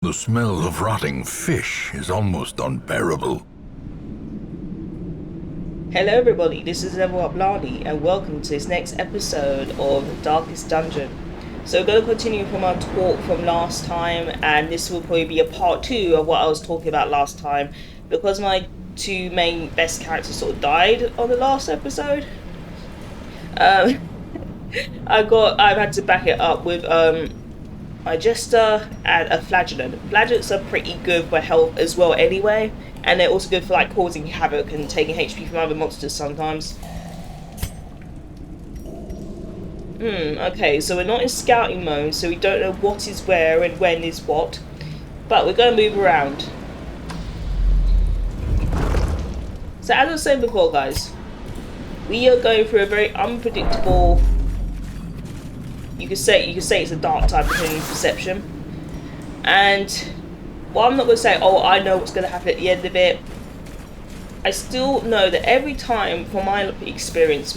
The smell of rotting fish is almost unbearable. Hello everybody, this is Level Up Lani and welcome to this next episode of Darkest Dungeon. So we're going to continue from our talk from last time, and this will probably be a part 2 of what I was talking about last time, because my two main best characters sort of died on the last episode. I've had to back it up with my Jester and a Flagellant. Flagellants are pretty good for health as well anyway, and they're also good for like causing havoc and taking HP from other monsters sometimes. Okay, so we're not in scouting mode, so we don't know what is where and when is what, but we're going to move around. So as I was saying before, guys, we are going through a very unpredictable, you could say it's a dark time depending on perception. And while I'm not going to say, oh, I know what's going to happen at the end of it, I still know that every time, from my life experience,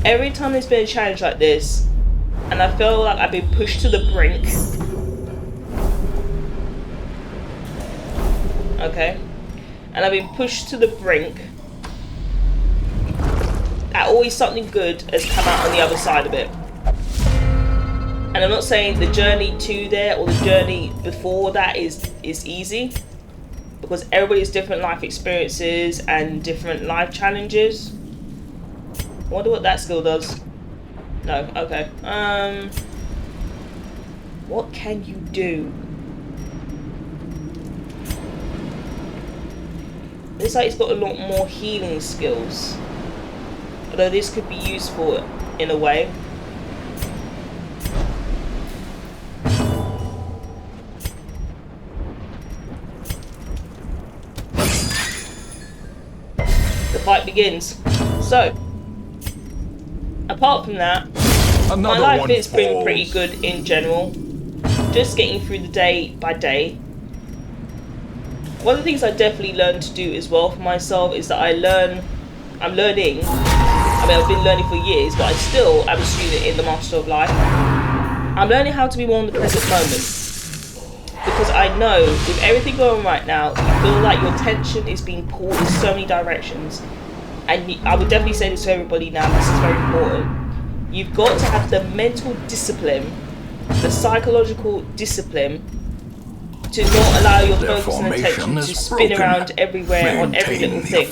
every time there's been a challenge like this, and I feel like I've been pushed to the brink, okay, and I've been pushed to the brink, always something good has come out on the other side of it. And I'm not saying the journey to there or the journey before that is easy, because everybody's different life experiences and different life challenges. I wonder what that skill does. No, okay. What can you do? Looks like it's got a lot more healing skills. Although this could be useful in a way. The fight begins. So, apart from that, my life has been pretty good in general. Just getting through the day by day. One of the things I definitely learned to do as well for myself is that I'm learning. I mean, I've been learning for years, but I still am a student in the Master of Life. I'm learning how to be more in the present moment. Because I know, with everything going on right now, you feel like your attention is being pulled in so many directions. And I would definitely say this to everybody now, this is very important. You've got to have the mental discipline, the psychological discipline, to not allow your focus and attention to spin around everywhere on every little thing.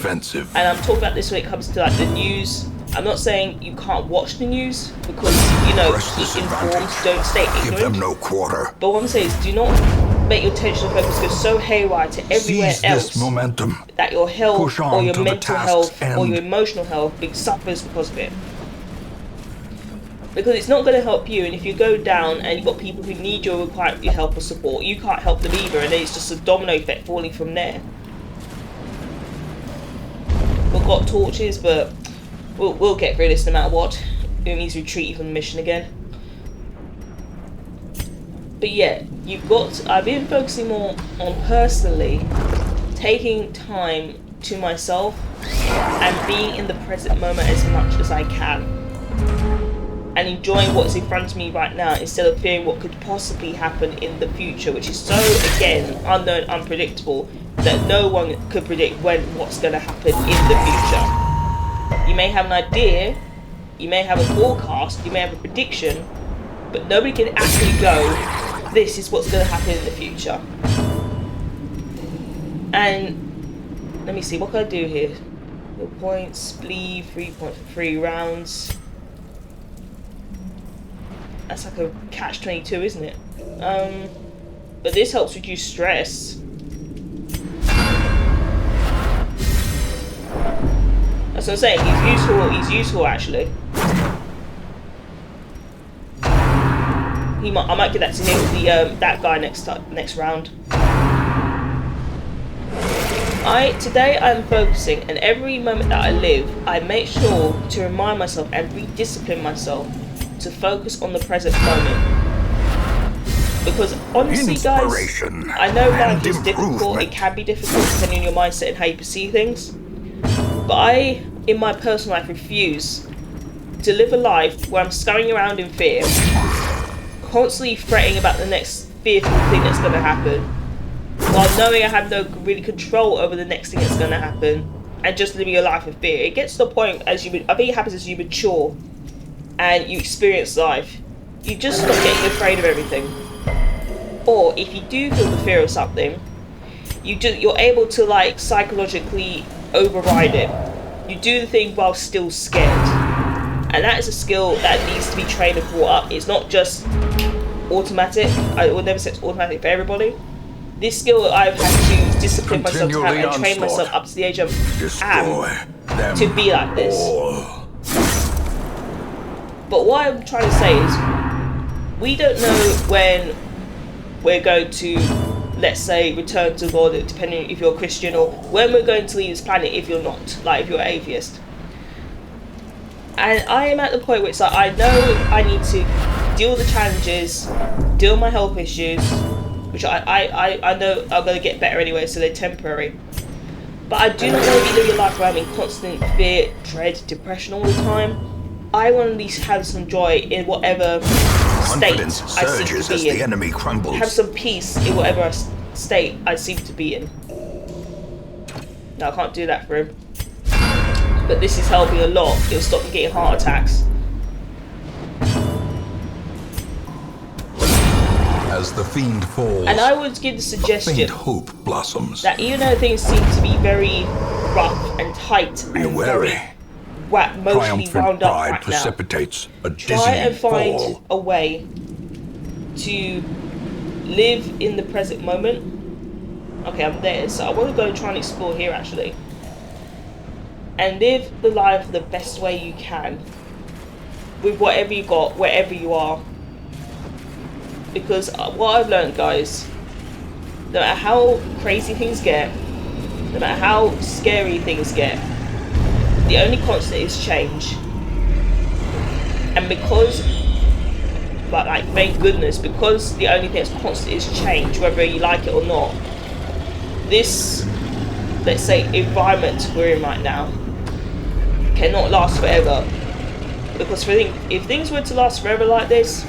And I'm talking about this when it comes to like the news. I'm not saying you can't watch the news, because, you know, keep informed, don't stay ignorant. Give them no quarter. But what I'm saying is, do not make your attention and focus go so haywire to everywhere else that your health or your mental health or your emotional health suffers because of it. Because it's not going to help you, and if you go down and you've got people who need your help or support, you can't help them either, and then it's just a domino effect falling from there. We've got torches, but we'll get through this no matter what. It means retreating from the mission again. But yeah, I've been focusing more on personally taking time to myself and being in the present moment as much as I can. And enjoying what's in front of me right now instead of fearing what could possibly happen in the future, which is so, again, unknown, unpredictable, that no one could predict what's going to happen in the future. You may have an idea, you may have a forecast, you may have a prediction, but nobody can actually go, this is what's going to happen in the future. And let me see, what can I do here? Your points, leave 3.3 rounds. That's like a catch-22, isn't it? But this helps reduce stress. That's what I'm saying. He's useful actually. I might give that to him. That guy next round. Today I'm focusing, and every moment that I live, I make sure to remind myself and rediscipline myself to focus on the present moment. Because honestly, guys, I know life is difficult. It can be difficult depending on your mindset and how you perceive things. But I, in my personal life, refuse to live a life where I'm scurrying around in fear, constantly fretting about the next fearful thing that's going to happen, while knowing I have no really control over the next thing that's going to happen, and just living your life with fear. It gets to the point I think it happens as you mature and you experience life. You just stop getting afraid of everything. Or if you do feel the fear of something, you're able to like psychologically override it. You do the thing while still scared, and that is a skill that needs to be trained and brought up. It's not just automatic. I would never say it's automatic for everybody. This skill I've had to discipline myself to have and train myself up to the age of am to be like this. But what I'm trying to say is, we don't know when we're going to, let's say, return to God, depending if you're a Christian, or when we're going to leave this planet if you're not, like if you're an atheist. And I am at the point where it's like, I know I need to deal with the challenges, deal with my health issues, which I know are going to get better anyway, so they're temporary. But I do not want to be living life where I'm in constant fear, dread, depression all the time. I want to at least have some joy in whatever state I seem to be in. The enemy crumbles. Have some peace in whatever state I seem to be in. Now, I can't do that for him. But this is helping a lot. It'll stop me getting heart attacks. As the fiend falls, and I would give the suggestion faint hope blossoms. That even though things seem to be very rough and tight be and wary. very mostly wound up right precipitates now, a try and find fall. a way to live in the present moment. Okay, I'm there, so I want to go try and explore here actually, and live the life the best way you can with whatever you got, wherever you are. Because what I've learned, guys, no matter how crazy things get, no matter how scary things get, the only constant is change. And because, like, thank goodness, because the only thing that's constant is change, whether you like it or not, this, let's say, environment we're in right now cannot last forever. Because if things were to last forever like this,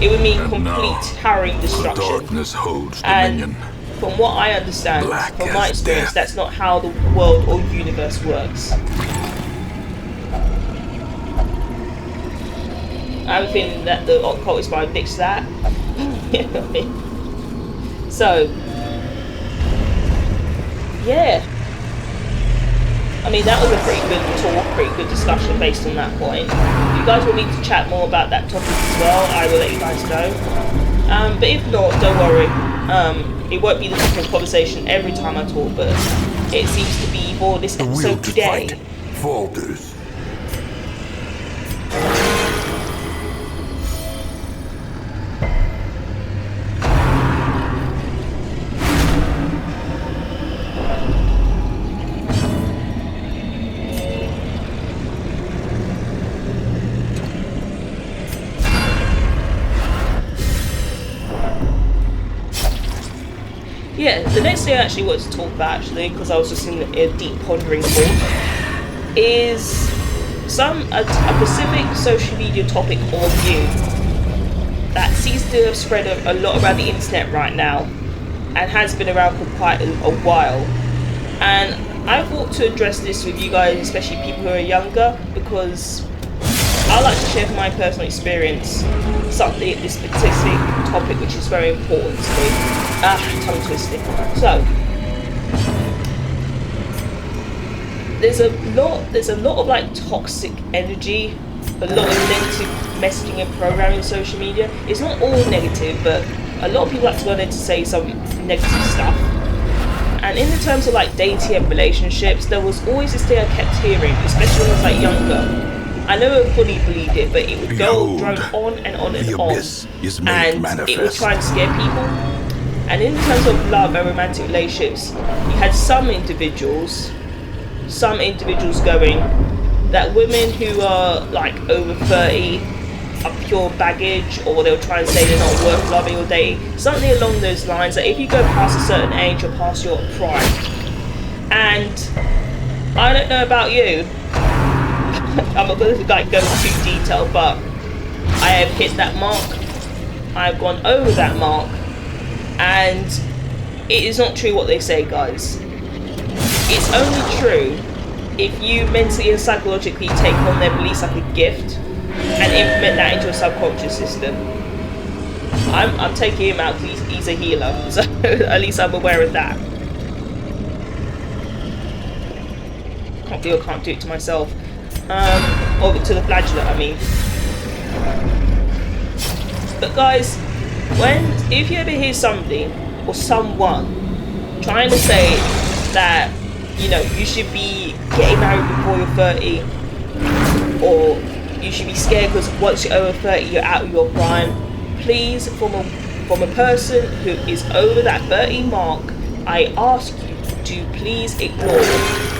it would mean complete harrowing destruction. Darkness holds dominion. And from what I understand, from my experience, that's not how the world or universe works. I have a feeling that the occult mind dictates that. So, yeah. I mean, that was a pretty good talk, pretty good discussion based on that point. If you guys will need to chat more about that topic as well, I will let you guys know. But if not, don't worry. It won't be the topic of conversation every time I talk, but it seems to be for this episode today. Falters. Yeah, the next thing I actually wanted to talk about, actually, because I was just in a deep pondering thought, is a specific social media topic or view that seems to have spread a lot around the internet right now and has been around for quite a while. And I thought to address this with you guys, especially people who are younger, because I like to share from my personal experience this specific topic which is very important to me. Tongue twisting. So there's a lot of like toxic energy, a lot of negative messaging and programming on social media. It's not all negative, but a lot of people like to go there to say some negative stuff. And in the terms of like dating and relationships, there was always this thing I kept hearing, especially when I was like younger. I never fully believed it, but it would go drone on and on and on, and it would try and scare people. And in terms of love and romantic relationships, you had some individuals going that women who are like over 30 are pure baggage, or they'll try and say they're not worth loving or dating, something along those lines, that if you go past a certain age, you're past your prime. And I don't know about you, I'm not going to like go into detail, but I have hit that mark, I've gone over that mark, And it is not true what they say, guys. It's only true if you mentally and psychologically take on their beliefs like a gift and implement that into your subconscious system. I'm taking him out because he's a healer, so at least I'm aware of that. Can't do it to myself. Or to the flagellant, I mean. But guys, if you ever hear somebody or someone trying to say that, you know, you should be getting married before you're 30, or you should be scared because once you're over 30 you're out of your prime, please, from a person who is over that 30 mark, I ask you to please ignore it.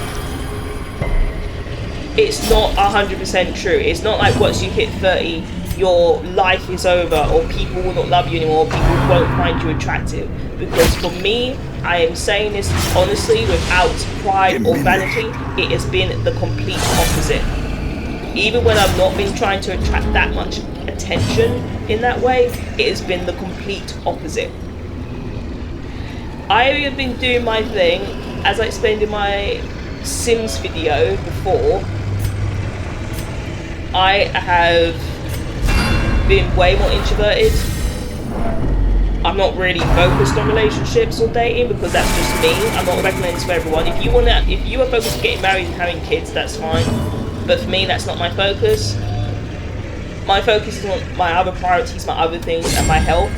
It's not 100% true. It's not like once you hit 30 your life is over, or people will not love you anymore, or people won't find you attractive. Because for me, I am saying this honestly, without pride or vanity, it has been the complete opposite. Even when I've not been trying to attract that much attention in that way, it has been the complete opposite. I have been doing my thing, as I explained in my Sims video before. I have been way more introverted. I'm not really focused on relationships or dating because that's just me. I'm not recommending this for everyone. If you are focused on getting married and having kids, that's fine. But for me, that's not my focus. My focus is on my other priorities, my other things, and my health.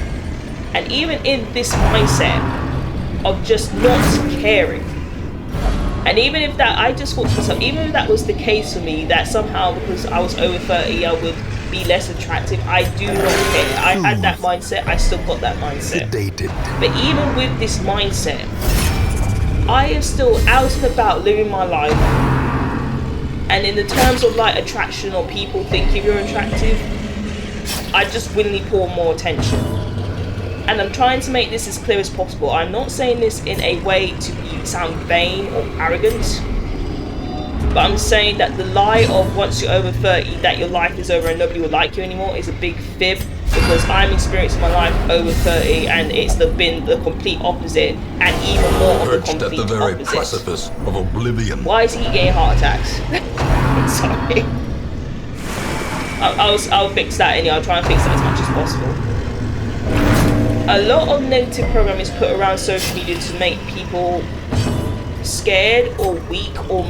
And even in this mindset of just not caring, and even if that, I just thought to myself, even if that was the case for me, that somehow because I was over 30 I would be less attractive, I do not care. I had that mindset, I still got that mindset. But even with this mindset, I am still out and about living my life. And in the terms of like attraction or people thinking you're attractive, I just willingly pour more attention. And I'm trying to make this as clear as possible. I'm not saying this in a way to sound vain or arrogant, but I'm saying that the lie of once you're over 30 that your life is over and nobody will like you anymore is a big fib, because I'm experiencing my life over 30 and it's been the complete opposite, and even more of the complete at the very opposite. precipice of oblivion. Why is he getting heart attacks? Sorry. I'll fix that anyway. I'll try and fix that as much as possible. A lot of negative programming is put around social media to make people scared or weak, or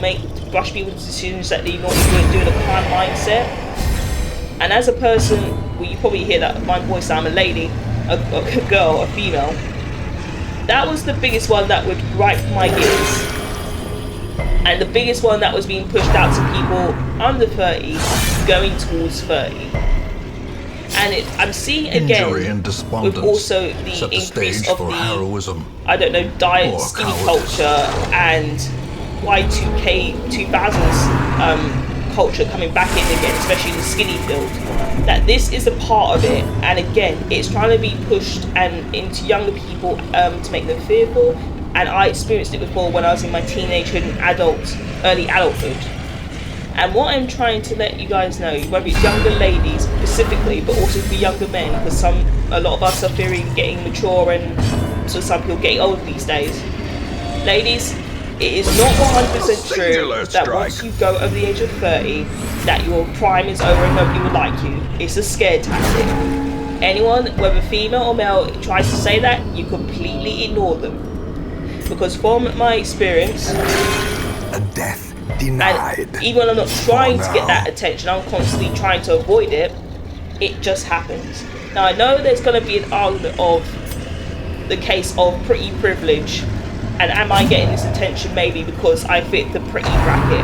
brush people into decisions that they normally wouldn't do in a calm mindset. And as a person, well, you probably hear that my voice, I'm a lady, a girl, a female. That was the biggest one that would gripe my gears, and the biggest one that was being pushed out to people under 30 going towards 30. And I'm seeing again with also the increase of the heroism, I don't know, diet, skinny culture, and Y2K 2000s culture coming back in again, especially in the skinny field. That this is a part of it, and again, it's trying to be pushed and into younger people to make them fearful. And I experienced it before when I was in my teenagehood and early adulthood. And what I'm trying to let you guys know, whether it's younger ladies specifically, but also for younger men, because a lot of us are fearing getting mature, and so some people getting old these days. Ladies, it is not 100% true that once you go over the age of 30, that your prime is over and nobody will like you. It's a scare tactic. Anyone, whether female or male, tries to say that, you completely ignore them. Because from my experience, a death denied. And even when I'm not trying to get that attention, I'm constantly trying to avoid it, it just happens. Now I know there's going to be an argument of the case of pretty privilege, and am I getting this attention maybe because I fit the pretty bracket.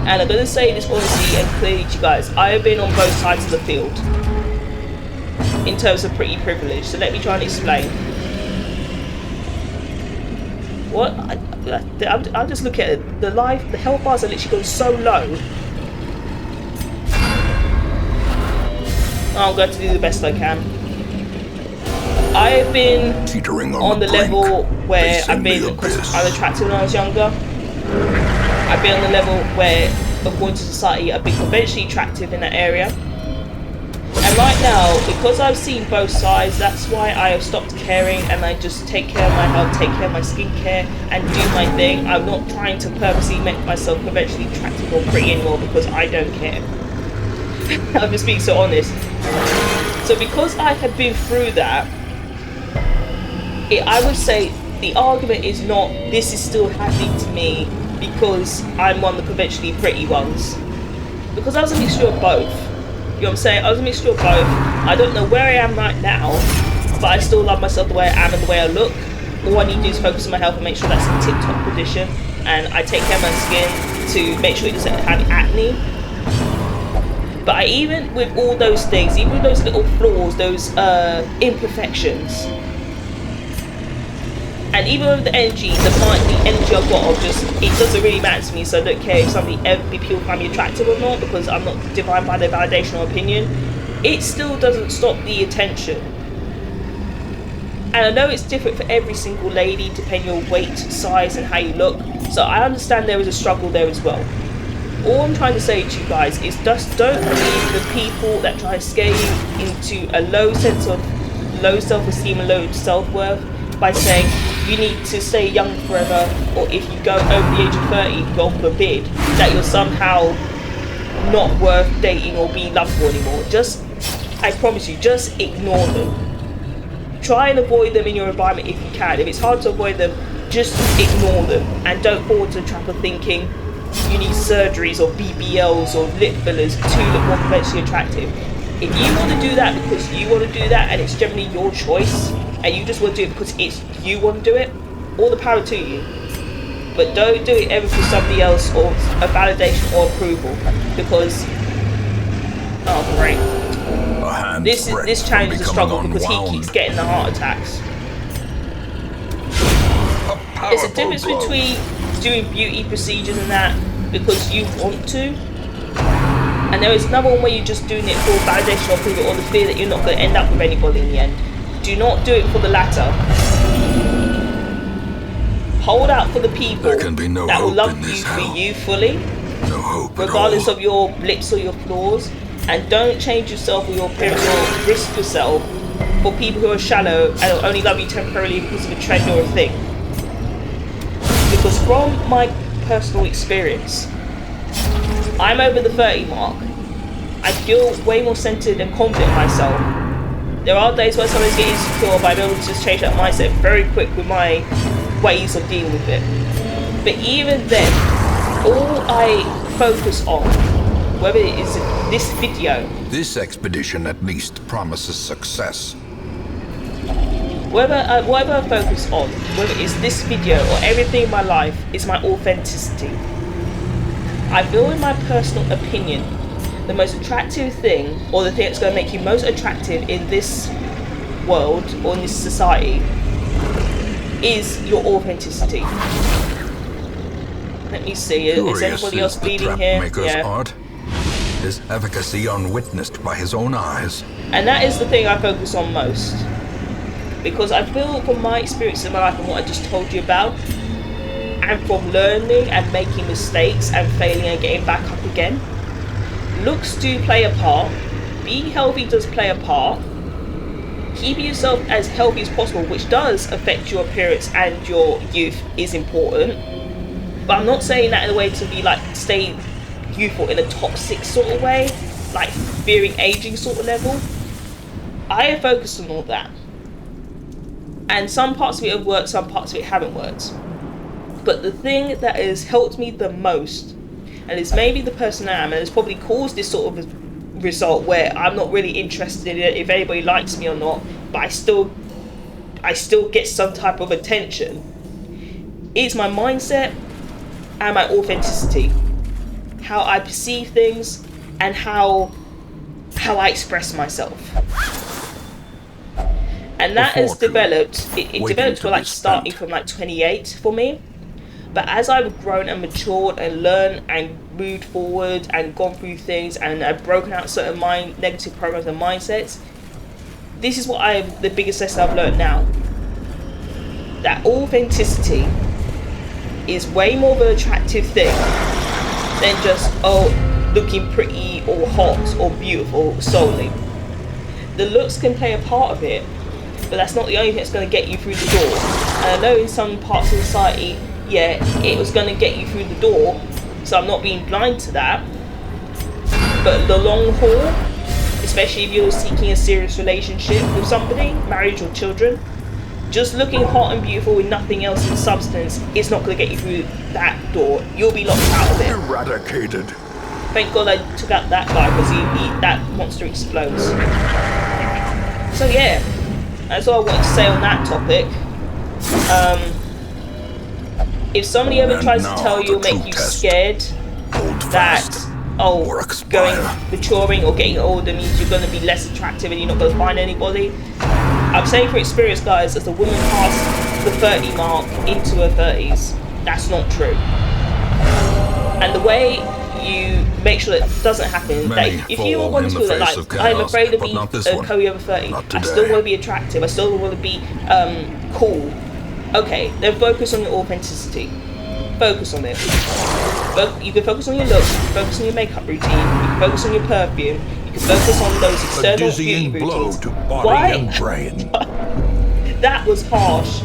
And I'm going to say this honestly and clearly to you guys, I have been on both sides of the field in terms of pretty privilege, so let me try and explain. What? I'll just look at it. The health bars are literally gone so low. I'm going to do the best I can. I have been on the level where I've been, because I'm attractive when I was younger. I've been on the level where, according to society, I've been conventionally attractive in that area. And right now, because I've seen both sides, that's why I have stopped caring and I just take care of my health, take care of my skincare and do my thing. I'm not trying to purposely make myself conventionally attractive or pretty anymore because I don't care. I'm just being so honest. So because I have been through that, I would say the argument is not this is still happening to me because I'm one of the conventionally pretty ones. Because I was a mixture of both. You know what I'm saying? I was a mixture of both. I don't know where I am right now, but I still love myself the way I am and the way I look. All I need to do is focus on my health and make sure that's in tip-top condition. And I take care of my skin to make sure it doesn't have acne. But even with all those things, even with those little flaws, those imperfections, and even with the energy, the energy I've got of just, it doesn't really matter to me, so I don't care if people find me attractive or not, because I'm not defined by their validation or opinion. It still doesn't stop the attention. And I know it's different for every single lady, depending on your weight, size, and how you look, so I understand there is a struggle there as well. All I'm trying to say to you guys is just don't believe the people that try to scare you into a low sense of low self-esteem and low self-worth by saying you need to stay young forever, or if you go over the age of 30, God forbid, that you're somehow not worth dating or being loved for anymore. Just, I promise you, just ignore them. Try and avoid them in your environment if you can. If it's hard to avoid them, just ignore them and don't fall into the trap of thinking you need surgeries or BBLs or lip fillers to look more conventionally attractive. If you want to do that because you want to do that and it's generally your choice and you just want to do it because you want to do it, all the power to you. But don't do it ever for somebody else or a validation or approval, because great. This challenge is a struggle because he keeps getting the heart attacks. There's a difference between doing beauty procedures and that because you want to, and there is another one where you're just doing it for validation or approval or the fear that you're not going to end up with anybody in the end. Do not do it for the latter. Hold out for the people that will love you for you fully, regardless of your blips or your flaws, and don't change yourself or your appearance or risk yourself for people who are shallow and will only love you temporarily because of a trend or a thing. Because from my personal experience, I'm over the 30 mark. I feel way more centered and confident in myself. There are days where sometimes get insecure, but I'm able to just change that mindset very quick with my ways of dealing with it. But even then, all I focus on, whether it is this video, this expedition at least promises success. Whatever I focus on, whether it's this video or everything in my life, is my authenticity. I feel, in my personal opinion, the most attractive thing, or the thing that's going to make you most attractive in this world or in this society, is your authenticity. Let me see, is anybody else bleeding here? Yeah. Art. His efficacy unwitnessed by his own eyes. And that is the thing I focus on most. Because I feel from my experience in my life and what I just told you about, and from learning and making mistakes and failing and getting back up again, looks do play a part. Being healthy does play a part. Keeping yourself as healthy as possible, which does affect your appearance and your youth, is important. But I'm not saying that in a way to be like stay youthful in a toxic sort of way, like fearing aging sort of level. I have focused on all that. And some parts of it have worked, some parts of it haven't worked. But the thing that has helped me the most, and it's maybe the person I am, and it's probably caused this sort of result where I'm not really interested in it, if anybody likes me or not, but I still get some type of attention, is my mindset and my authenticity. How I perceive things and how I express myself. And that has developed, it developed for like starting from like 28 for me. But as I've grown and matured and learned and moved forward and gone through things and I've broken out certain negative programs and mindsets, this is what the biggest lesson I've learned now. That authenticity is way more of an attractive thing than just, looking pretty or hot or beautiful solely. the looks can play a part of it, but that's not the only thing that's going to get you through the door. And I know in some parts of society, yeah, it was going to get you through the door, so I'm not being blind to that. But the long haul, especially if you're seeking a serious relationship with somebody, marriage or children, just looking hot and beautiful with nothing else in substance is not going to get you through that door. You'll be locked out of it. Eradicated. Thank God I took out that guy, because that monster explodes. So yeah, that's all I wanted to say on that topic. If somebody ever tries to tell you or make you scared that maturing or getting older means you're going to be less attractive and you're not going to find anybody, I'm saying for experience, guys, as a woman past the 30 mark into her 30s, that's not true. And the way you make sure that doesn't happen, that if you want to feel that, like, I'm afraid of being Chloe over 30, I still want to be attractive, I still want to be cool. Okay, then focus on your authenticity. Focus on it. You can focus on your looks, you can focus on your makeup routine, you can focus on your perfume, you can focus on those external beauty routines. To body and brain. That was harsh.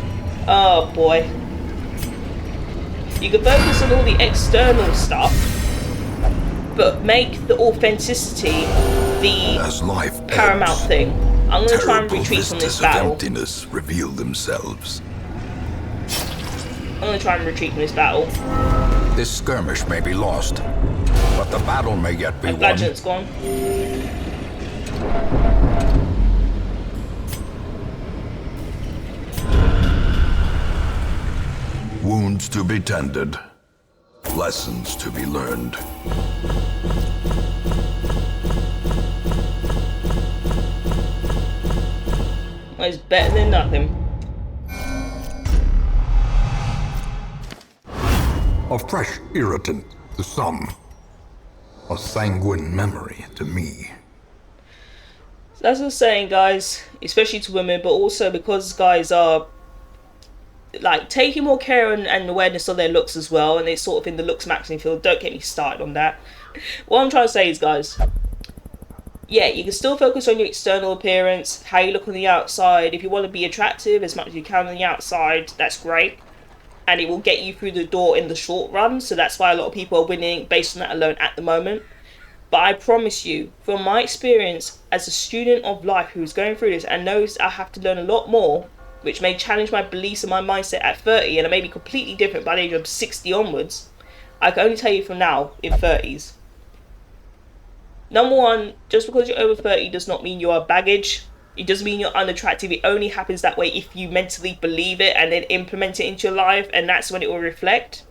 Oh boy. You can focus on all the external stuff, but make the authenticity the paramount thing. I'm going to try and retreat from this battle. Emptiness reveal themselves. I'm going to try and retreat from this battle. This skirmish may be lost, but the battle may yet be won. Gadget's gone. Wounds to be tended, lessons to be learned. Well, it's better than nothing. A fresh irritant to some, a sanguine memory to me. So that's what I'm saying, guys, especially to women, but also because guys are like taking more care and awareness of their looks as well, and they sort of in the looks maxing field. Don't get me started on that. What I'm trying to say is, guys, yeah, you can still focus on your external appearance, how you look on the outside. If you want to be attractive as much as you can on the outside, that's great, and it will get you through the door in the short run. So that's why a lot of people are winning based on that alone at the moment. But I promise you, from my experience as a student of life who's going through this and knows I have to learn a lot more, which may challenge my beliefs and my mindset at 30, and it may be completely different by the age of 60 onwards, I can only tell you from now, in 30s. Number one, just because you're over 30 does not mean you are baggage. It doesn't mean you're unattractive. It only happens that way if you mentally believe it and then implement it into your life, and that's when it will reflect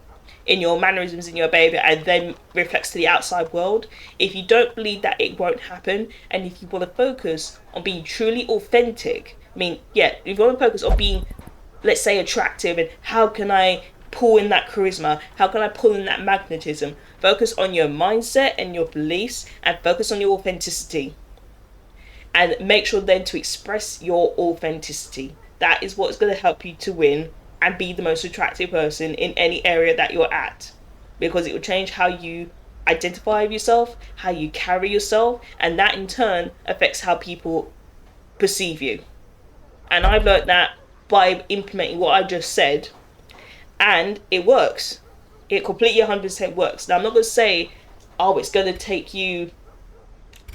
in your mannerisms, in your behavior, and then reflects to the outside world. If you don't believe that, it won't happen. And if you want to focus on being truly authentic, I mean, yeah, if you want to focus on being, let's say, attractive, and how can I pull in that charisma, how can I pull in that magnetism, focus on your mindset and your beliefs, and focus on your authenticity, and make sure then to express your authenticity. That is what's going to help you to win and be the most attractive person in any area that you're at, because it will change how you identify with yourself, how you carry yourself, and that in turn affects how people perceive you. And I've learned that by implementing what I just said, and it works. It completely 100% works. Now, I'm not going to say, oh, it's going to take you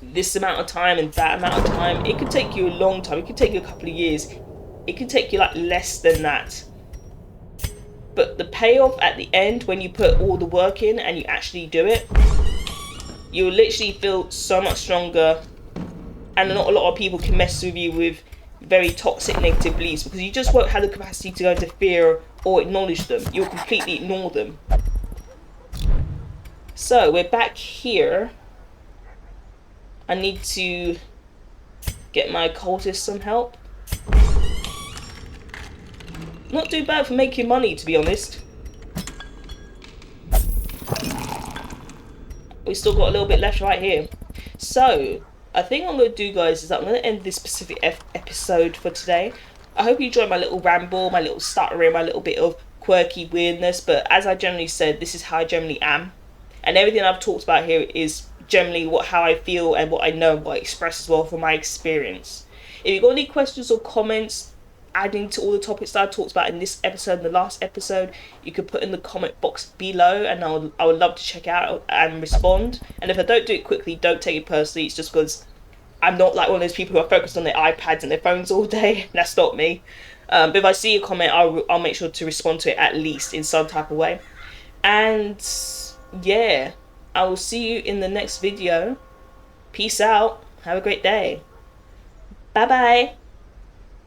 this amount of time and that amount of time. It could take you a long time. It could take you a couple of years. It could take you like less than that. But the payoff at the end, when you put all the work in and you actually do it, you'll literally feel so much stronger. And not a lot of people can mess with you with very toxic negative beliefs, because you just won't have the capacity to go into fear or acknowledge them. You'll completely ignore them. So we're back here. I need to get my cultist some help. Not too bad for making money, to be honest. We still got a little bit left right here. So I think what I'm going to do, guys, is that I'm going to end this specific episode for today. I hope you enjoyed my little ramble, my little stuttering, my little bit of quirky weirdness. But as I generally said, this is how I generally am. And everything I've talked about here is generally how I feel and what I know and what I express as well from my experience. If you've got any questions or comments adding to all the topics that I talked about in this episode and the last episode, you could put in the comment box below, and I would love to check out and respond. And if I don't do it quickly, don't take it personally. It's just because I'm not like one of those people who are focused on their iPads and their phones all day. That's not me. But if I see a comment, I'll make sure to respond to it at least in some type of way. And yeah, I will see you in the next video. Peace out. Have a great day. Bye bye.